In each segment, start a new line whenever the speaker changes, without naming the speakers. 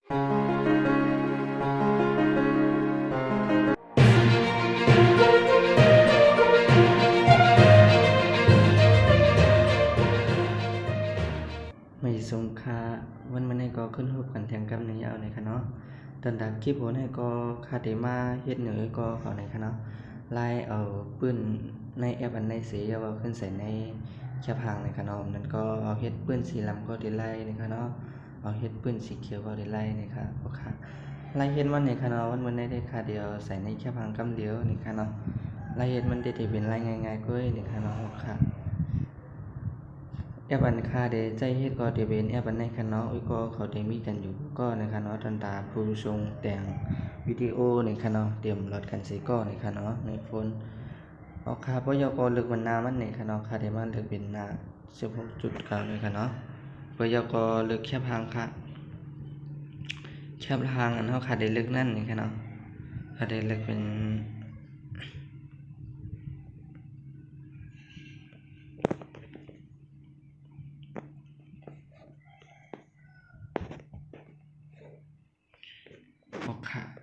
ไม่สงค่าวันนี้ก็ขึ้นรูปกันแทงกับในยาวในคะเนาะตอนดักคลิปโหให้ก็คาเดมาเฮ็ดเหนือก็เขาในคะเนาะไล่เอาปืนในแอปอันในสีเอาขึ้นใส่ในแคปหางในคะเนาะนั่นก็เอาเฮ็ดปืนสีลำก็ได้ไล่ในคะเนาะเอาเฮ็ดปืนสีเขียวก็ได้ไล่ในคะโอเคไล่เฮ็ดวันในคะเนาะวันนี้ได้ค่าเดียวใส่ในแคปหางกำเดียวในคะเนาะไล่เฮ็ดมันได้เป็นไล่ง่ายๆก็ในคะเนาะโอเคแอปอันค่าเดใจเฮ็ดก็เดเป็นแอปอันในคันเนาะก็เขาได้มีกันอยู่ก็ในคันเนาะตันตาผู้ทรงแต่งวิดีโอในคันเนาะเตรียมรถกันสิก็ในคันเนาะในโฟนเอาค่าปยกลึกมันนามันในคันเนาะค่าได้มันลึกเป็นหน้า 16.9 ในคันเนาะปยกลึกแคบทางค่ะแคบทางอันเฮาค่าได้ลึกนั่นในคันเนาะค่าได้ลึกเป็น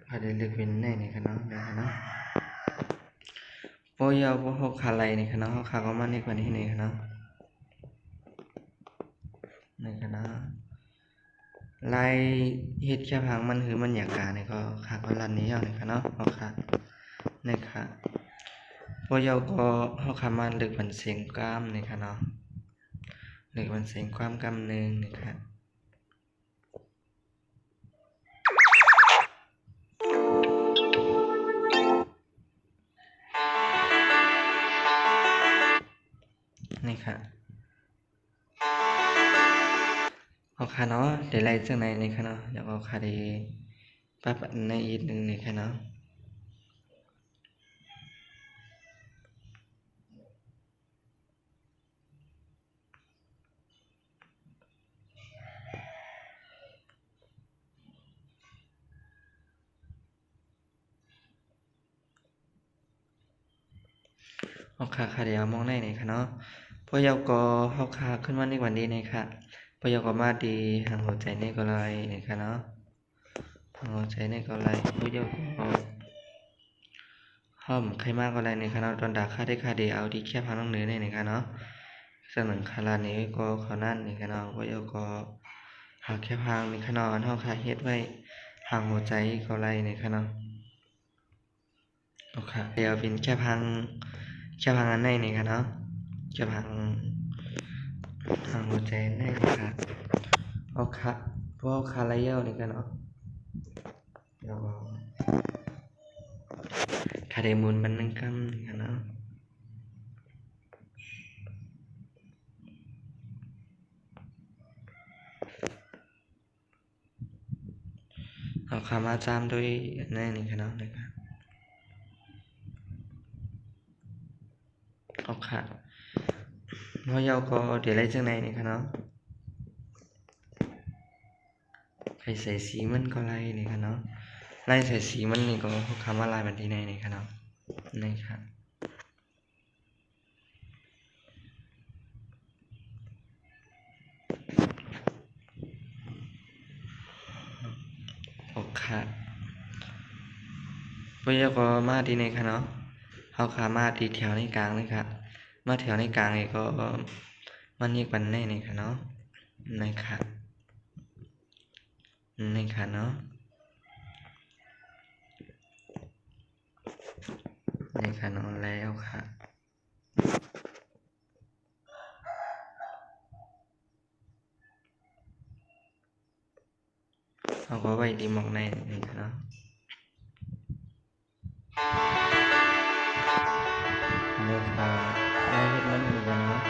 ค่าได้ลึกเป็นในคันเนาะในคันเนาะปยกเฮาค่าไหลในคันเนาะเฮาค่าก็มาในกว่านี้ในคันเนาะในคันเนาะไล่เฮ็ดแค่พังมันคือมันอยากการนี่ก็คักว่าลั่นนี้เอานี่ค่ะเนาะเอาค่ะนี่ค่ะพวกเราก็เฮาคำมันลึกมันเสียงกล้ามนี่ค่ะเนาะลึกมันเสียงความกำนึงนี่ค่ะนี่ค่ะเอาค่ะเนาะเดี๋ยวไล่จังไหนนี่ค่ะเนาะอยากเอาค่ะได้ปั๊บในอีกนึงนี่ค่ะเนาะเอาค่ะเดี๋ยวมองได้นี่ค่ะเนาะพวกเราก็เฮาค่ะขึ้นมาในวันนี้นี่ค่ะพวกเราก็มาดีทางหัวใจนี่ก็เลยนี่ค่ะเนาะทางหัวใจนี่ก็เลยพวกเราก็ห้อมใครมากก็เลยในคณะตอนดาค่าได้ค่าเดียวที่แค่พังน้องเนื้อในคณะสนังคารานี้ก็เขานั่นในคณะก็ยก็หาแค่พังในคณะอันเท่าค่าเฮ็ดไว้ห่างหัวใจก็ไรในคณะโอเคเดี๋ยวเป็นแค่พังอันในคณะแค่พังห่างหัวใจในค่ะโอเคพวกคาราเยลในคณะเดี๋ยวคาเดมูลมันนั่งกำในคณะเอาคำมาจามด้วยในคณะนะครับโอเคเพราะเราก็เดี๋ยวไล่จังไหนนี่ค่ะเนาะใครใส่สีมันก็ไล่นี่ค่ะเนาะไล่ใส่สีมันนี่ก็คำว่าลายมันที่ไหนนี่ค่ะเนาะนี่ค่ะโอเคเพราะเราก็มาที่นี่ค่ะเนาะเขาขามาที่แถวในกลางเลยค่ะมาแถวในกลางนี่ก็มันยีกปันแน่นี่ค่ะเนาะนี่ค่ะนี่ค่ะเนาะนี่ค่ะเนาะแล้วค่ะเอาก็ไว้ดีมองในนี่ค่ะเนาะนี่ค่ะไล่เฮ็ดมันเหมือนกันเนาะ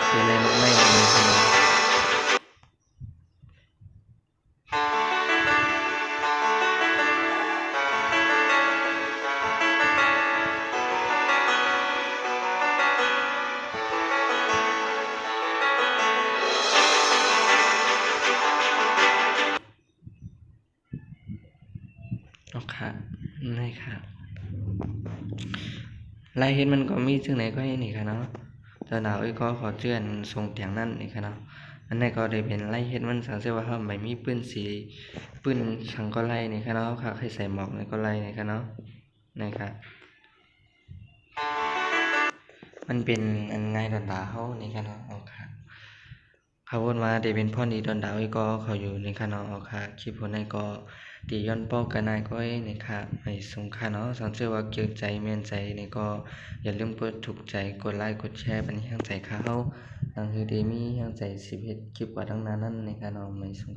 เดี๋ยวเลยมองในนี่ค่ะเนาะโอเคนี่ค่ะไล่เฮ็ดมันก็มีจังไหนก็ให้นี่ค่ะเนาะ ตอนดาวเอ้ยก็ขอเจือนส่งเตียงนั่นนี่ค่ะเนาะอันนี้ก็ได้เป็นไล่เฮ็ดมันสังเกตว่าเฮาไม่มีปืนสีปืนช่างก็ไล่นี่ค่ะเนาะค่ะให้ใส่หมอกนี่ก็ไล่นี่ค่ะเนาะนะครับ มันเป็นอันง่ายดอนดาเฮานี่ค่ะเนาะเอาค่ะเขาวนมาได้เป็นพ่อนี้ดอนดาวอีกก็เขาอยู่ในค่ะเนาะเอาค่ะคลิปพวกนั้นก็ตีย้อนป้องกันนายก็นี่ค่ะให้สงค่ะเนาะสังเกตว่าเกี่ยวใจแม่นใจนี่ก็อย่าลืมกดถูกใจกดไลค์กดแชร์เป็นแรงใจค่ะเฮาดังคือได้มีแรงใจสิเฮ็ดคลิปว่าดังนั้นนั่นนี่ค่ะเนาะไม่สง